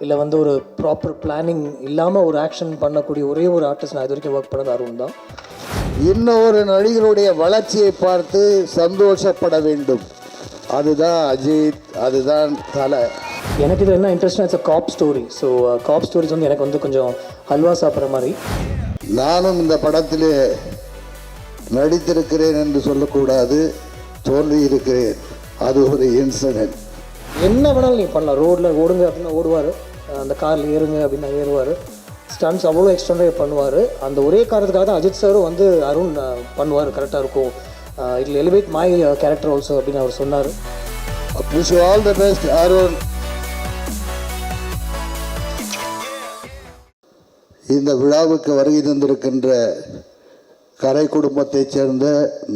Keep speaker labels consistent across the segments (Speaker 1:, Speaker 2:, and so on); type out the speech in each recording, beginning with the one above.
Speaker 1: இல்லை வந்து ஒரு ப்ராப்பர் பிளானிங் இல்லாமல் ஒரு ஆக்ஷன் பண்ணக்கூடிய ஒரே ஒரு ஆர்டிஸ்ட் நான் இது வரைக்கும் ஒர்க் பண்ணது அருண் தான்.
Speaker 2: இன்னொரு நடிகருடைய வளர்ச்சியை பார்த்து சந்தோஷப்பட வேண்டும். அதுதான் அஜித், அதுதான் தலை.
Speaker 1: எனக்கு இதில் என்ன இன்ட்ரெஸ்ட்னா it's cop story. So cop stories வந்து எனக்கு வந்து கொஞ்சம் ஹல்வா சாப்பிட்ற மாதிரி.
Speaker 2: நானும் இந்த படத்திலே நடித்திருக்கிறேன் என்று சொல்லக்கூடாது, தோன்றியிருக்கிறேன். அது ஒரு இன்சிடென்ட்.
Speaker 1: என்ன வேணாலும் நீங்கள் பண்ணலாம். ரோட்டில் ஓடுங்க அப்படின்னா ஓடுவார், அந்த காரில் ஏறுங்க அப்படின்னா ஏறுவார். ஸ்டன்ட்ஸ் அவ்வளோ எக்ஸ்ட்ராவே பண்ணுவார். அந்த ஒரே காரணத்துக்காக தான் அஜித் சாரும் வந்து அருண் பண்ணுவார், கரெக்டாக இருக்கும், it elevate my character also அப்படின்னு அவர் சொன்னார்.
Speaker 2: Wish you all the best Arun. இந்த விழாவுக்கு வருகை தந்திருக்கின்ற கரை குடும்பத்தைச் சேர்ந்த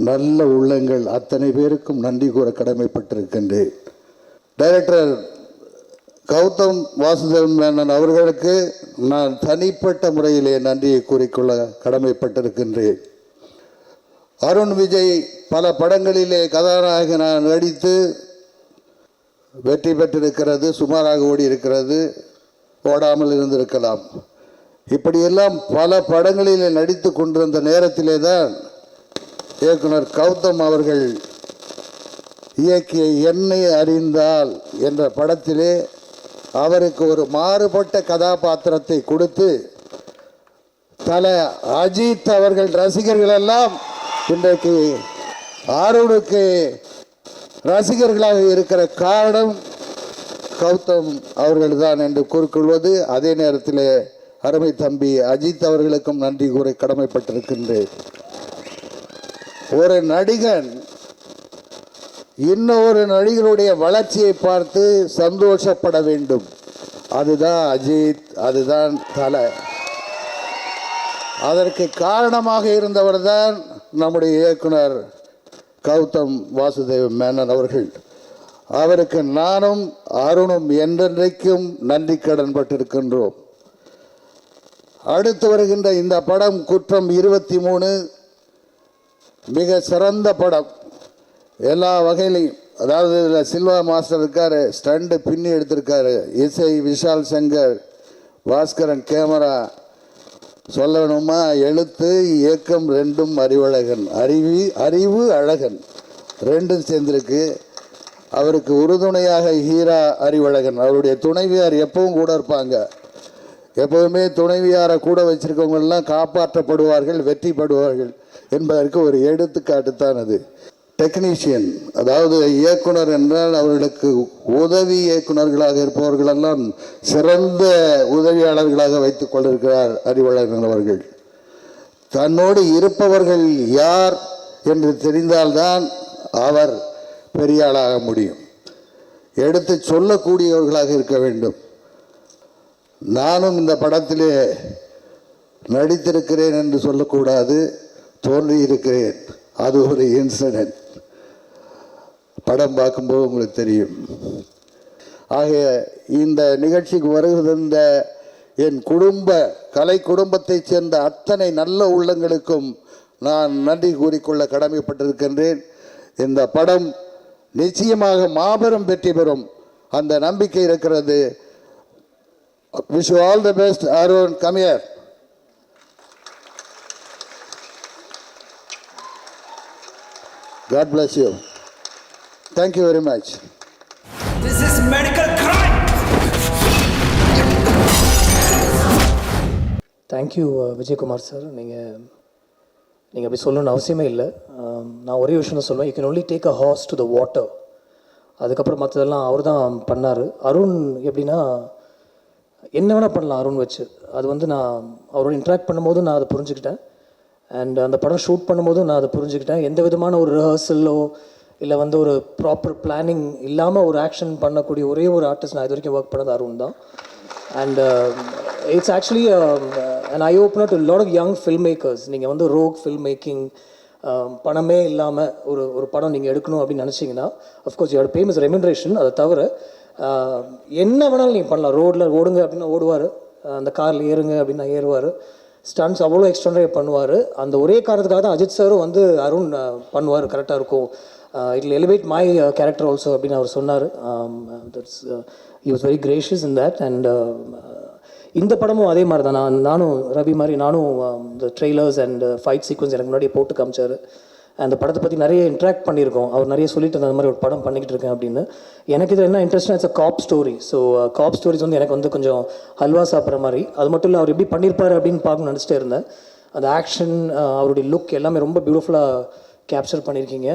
Speaker 2: நல்ல உள்ளங்கள் அத்தனை பேருக்கும் நன்றி கூற கடமைப்பட்டிருக்கின்றேன். டைரக்டர் கௌதம் வாசுதேவன் மேனன் அவர்களுக்கு நான் தனிப்பட்ட முறையிலே நன்றியை கூறிக்கொள்ள கடமைப்பட்டிருக்கின்றேன். அருண் விஜய் பல படங்களிலே கதாநாயகனாக நடித்து வெற்றி பெற்றிருக்கிறது, சுமாராக ஓடி இருக்கிறது, ஓடாமல் இருந்திருக்கலாம். இப்படியெல்லாம் பல படங்களிலே நடித்து கொண்டிருந்த நேரத்திலே தான் இயக்குனர் கௌதம் அவர்கள் இயக்கிய என்னை அறிந்தால் என்ற படத்திலே அவருக்கு ஒரு மாறுபட்ட கதாபாத்திரத்தை கொடுத்து தல அஜித் அவர்கள் ரசிகர்கள் எல்லாம் இன்றைக்கு அருணுக்கு ரசிகர்களாக இருக்கிற காரணம் கௌதம் அவர்கள் தான் என்று கூறிக்கொள்வது. அதே நேரத்தில் அருமை தம்பி அஜித் அவர்களுக்கும் நன்றி கூற கடமைப்பட்டிருக்கின்றேன். ஒரு நடிகன் இன்னொரு நடிகருடைய வளர்ச்சியை பார்த்து சந்தோஷப்பட வேண்டும். அதுதான் அஜித், அதுதான் தலை. அதற்கு காரணமாக இருந்தவர் தான் நம்முடைய இயக்குனர் கௌதம் வாசுதேவ் மேனன் அவர்கள். அவருக்கு நானும் அருணும் என்றென்றைக்கும் நன்றி கடன் பட்டிருக்கின்றோம். அடுத்து வருகின்ற இந்த படம் குற்றம் 23 மிக சிறந்த படம் எல்லா வகையிலையும். அதாவது இதில் சில்வா மாஸ்டர் இருக்கார், ஸ்டண்டு பின்னி எடுத்திருக்காரு, இசை விஷால் சங்கர், பாஸ்கரன் கேமரா, சொல்லணுமா எழுத்து இயக்கம் ரெண்டும் அறிவழகன், அறிவு அழகன் ரெண்டும் சேர்ந்திருக்கு. அவருக்கு உறுதுணையாக ஹீரா அறிவழகன், அவருடைய துணைவியார் எப்பவும் கூட இருப்பாங்க. எப்போவுமே துணைவியாரை கூட வச்சிருக்கவங்கெல்லாம் காப்பாற்றப்படுவார்கள், வெற்றிப்படுவார்கள் என்பதற்கு ஒரு எடுத்துக்காட்டு தான் அது. டெக்னீஷியன், அதாவது இயக்குனர் என்றால் அவர்களுக்கு உதவி இயக்குநர்களாக இருப்பவர்களெல்லாம் சிறந்த உதவியாளர்களாக வைத்துக் கொண்டிருக்கிறார் அறிவழகன் அவர்கள். தன்னோடு இருப்பவர்கள் யார் என்று தெரிந்தால்தான் அவர் பெரிய ஆளாக முடியும். எடுத்து சொல்லக்கூடியவர்களாக இருக்க வேண்டும். நானும் இந்த படத்திலே நடித்திருக்கிறேன் என்று சொல்லக்கூடாது, தோன்றியிருக்கிறேன். அது ஒரு இன்சிடென்ட். படம் பார்க்கும்போது உங்களுக்கு தெரியும். ஆக இந்த நிகழ்ச்சிக்கு வருகின்ற என் கலை குடும்பத்தைச் சேர்ந்த அத்தனை நல்ல உள்ளங்களுக்கும் நான் நன்றி கூறிக்கொள்ள கடமைப்பட்டிருக்கின்றேன். இந்த படம் நிச்சயமாக மாபெரும் வெற்றி பெறும், அந்த நம்பிக்கை இருக்கிறது. Wish you all the best, Arun. Come here. God bless you. Thank you very much.
Speaker 3: This is medical crime.
Speaker 1: Thank you Vijayakumar sir. நீங்கள் அப்படி சொல்லணும்னு அவசியமே இல்லை. நான் ஒரே விஷயம் தான் சொல்லுவேன், you can only take a horse to the water. அதுக்கப்புறம் மற்றதெல்லாம் அவர் தான் பண்ணார். அருண் எப்படின்னா என்ன வேணால் பண்ணலாம் அருண் வச்சு. அது வந்து நான் அவரோட இன்ட்ராக்ட் பண்ணும்போது நான் அதை புரிஞ்சுக்கிட்டேன். அண்ட் அந்த படம் ஷூட் பண்ணும்போதும் நான் அதை புரிஞ்சுக்கிட்டேன். எந்த விதமான ஒரு ரிஹர்சலோ இல்லை வந்து ஒரு ப்ராப்பர் பிளானிங் இல்லாமல் ஒரு ஆக்ஷன் பண்ணக்கூடிய ஒரே ஒரு ஆர்டிஸ்ட் நான் இது வரைக்கும் ஒர்க் பண்ணது அருண் தான். And it's actually and I open to lot of young film makers. நீங்கள் வந்து ரோக் ஃபில்ம் மேக்கிங், பணமே இல்லாமல் ஒரு படம் நீங்கள் எடுக்கணும் அப்படின்னு நினச்சிங்கன்னா அஃப்கோர்ஸ் யோட பேமஸ் ரெம்யூனரேஷன். அதை தவிர என்ன வேணாலும் நீங்கள் பண்ணலாம். ரோட்டில் ஓடுங்க அப்படின்னா ஓடுவார், அந்த காரில் ஏறுங்க அப்படின்னா ஏறுவார். ஸ்டன்ட்ஸ் அவ்வளோ எக்ஸ்ட்ராவே பண்ணுவார். அந்த ஒரே காரணத்துக்காக தான் அஜித் சாரும் வந்து அருண் பண்ணுவார், கரெக்டாக இருக்கும், it elevate my character also அப்படின்னு அவர் சொன்னார். That's he was very gracious in that. And இந்த படமும் அதே மாதிரி தான். நானும் ரவி மாதிரி நானும் இந்த ட்ரெய்லர்ஸ் அண்ட் ஃபைட் சீக்வன்ஸ் எனக்கு முன்னாடியே போட்டு காமிச்சார். அந்த படத்தை பற்றி நிறைய இன்ட்ராக்ட் பண்ணியிருக்கோம். அவர் நிறைய சொல்லிட்டு அந்த மாதிரி ஒரு படம் பண்ணிக்கிட்டு இருக்கேன் அப்படின்னு. எனக்கு இது என்ன இன்ட்ரெஸ்ட்னா it's a cop story. So cop stories வந்து எனக்கு வந்து கொஞ்சம் ஹல்வா சாப்பிட்ற மாதிரி. அது மட்டும் இல்லை, அவர் எப்படி பண்ணியிருப்பார் அப்படின்னு பார்க்கணும்னு நினச்சிட்டே இருந்தேன். அந்த ஆக்ஷன், அவருடைய லுக் எல்லாமே ரொம்ப பியூட்டிஃபுல்லாக கேப்சர் பண்ணியிருக்கீங்க.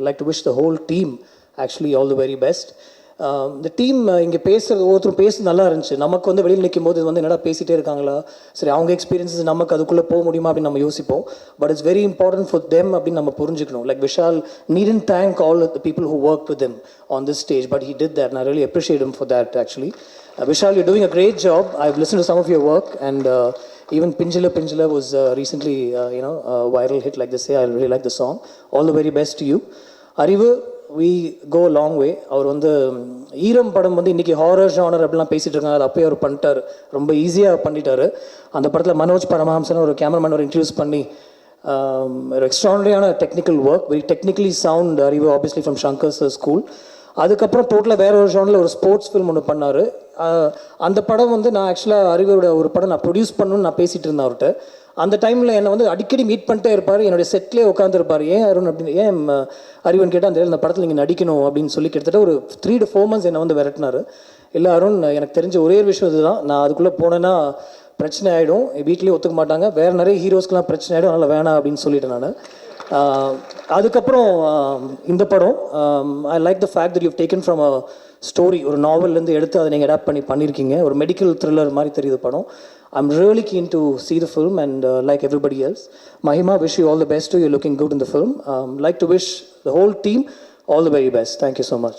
Speaker 1: I like to wish the whole team actually all the very best. இந்த டீம் இங்கே பேசுகிறது, ஒவ்வொருத்தரும் பேசுறது நல்லா இருந்துச்சு. நமக்கு வந்து வெளியில் நிற்கும் போது இது வந்து என்னடா பேசிகிட்டே இருக்காங்களா, சரி அவங்க எக்ஸ்பீரியன்ஸஸ் நமக்கு அதுக்குள்ளே போக முடியுமா அப்படின்னு நம்ம யோசிப்போம். But it's very important for them அப்படின்னு நம்ம புரிஞ்சுக்கணும். Like Vishal needn't thank all the people who work with them on this stage, but he did that. நான் really appreciate him for that actually. Vishal, you're doing a great job. I have listen to some of your work and even Pinjala was recently a viral hit, like they say. I really like the song. All the very best to you. Arivu, we go a long way. அவர் வந்து ஈரம் படம் வந்து இன்றைக்கி horror genre அப்படிலாம் பேசிகிட்டு இருக்காங்க. அது அப்போயே அவர் பண்ணிட்டார், ரொம்ப ஈஸியாக பண்ணிட்டார். அந்த படத்தில் மனோஜ் பரமஹம்சன் ஒரு கேமராமேன் ஒரு இன்ட்ரடியூஸ் பண்ணி ஒரு எக்ஸ்ட்ரானரியான technical work, very technically sound. அறிவு ஆப்வியஸ்லி ஃப்ரம் ஷங்கர்ஸ் ஸ்கூல். அதுக்கப்புறம் டோட்டலாக வேற ஒரு ஜானில் ஒரு ஸ்போர்ட்ஸ் ஃபில்ம் ஒன்று பண்ணார். அந்த படம் வந்து நான் ஆக்சுவலாக அறிவோட ஒரு படம் நான் ப்ரொடியூஸ் பண்ணணும்னு நான் பேசிகிட்டு இருந்தேன் அவர்கிட்ட. அந்த டைமில் என்னை வந்து அடிக்கடி மீட் பண்ணிட்டே இருப்பார், என்னுடைய செட்லேயே உட்காந்துருப்பார். ஏன் அருண் அப்படின்னு, ஏன் அறிவன் கேட்டால் அந்த படத்தில் நீங்கள் நடிக்கணும் அப்படின்னு சொல்லி கிட்டத்தட்ட ஒரு 3 to 4 months என்னை வந்து விரட்டினார். இல்லை அருண், எனக்கு தெரிஞ்ச ஒரே ஒரு விஷயம் இதுதான், நான் அதுக்குள்ளே போனேன்னா பிரச்சனை ஆகிடும், வீட்லேயே ஒத்துக்க மாட்டாங்க, வேறு நிறைய ஹீரோஸ்க்கெலாம் பிரச்சனை ஆகிடும், அதனால் வேணாம் அப்படின்னு சொல்லிட்டேன் நான். அதுக்கப்புறம் இந்த படம் I like the fact that you taken from a story, ஒரு நாவல்லேருந்து எடுத்து அதை நீங்கள் அடாப்ட் பண்ணியிருக்கீங்க. ஒரு மெடிக்கல் த்ரில்லர் மாதிரி தெரியுது படம். I'm really keen to see the film and like everybody else. Mahima, wish you all the best too. You're looking good in the film. Like to wish the whole team all the very best. Thank you so much.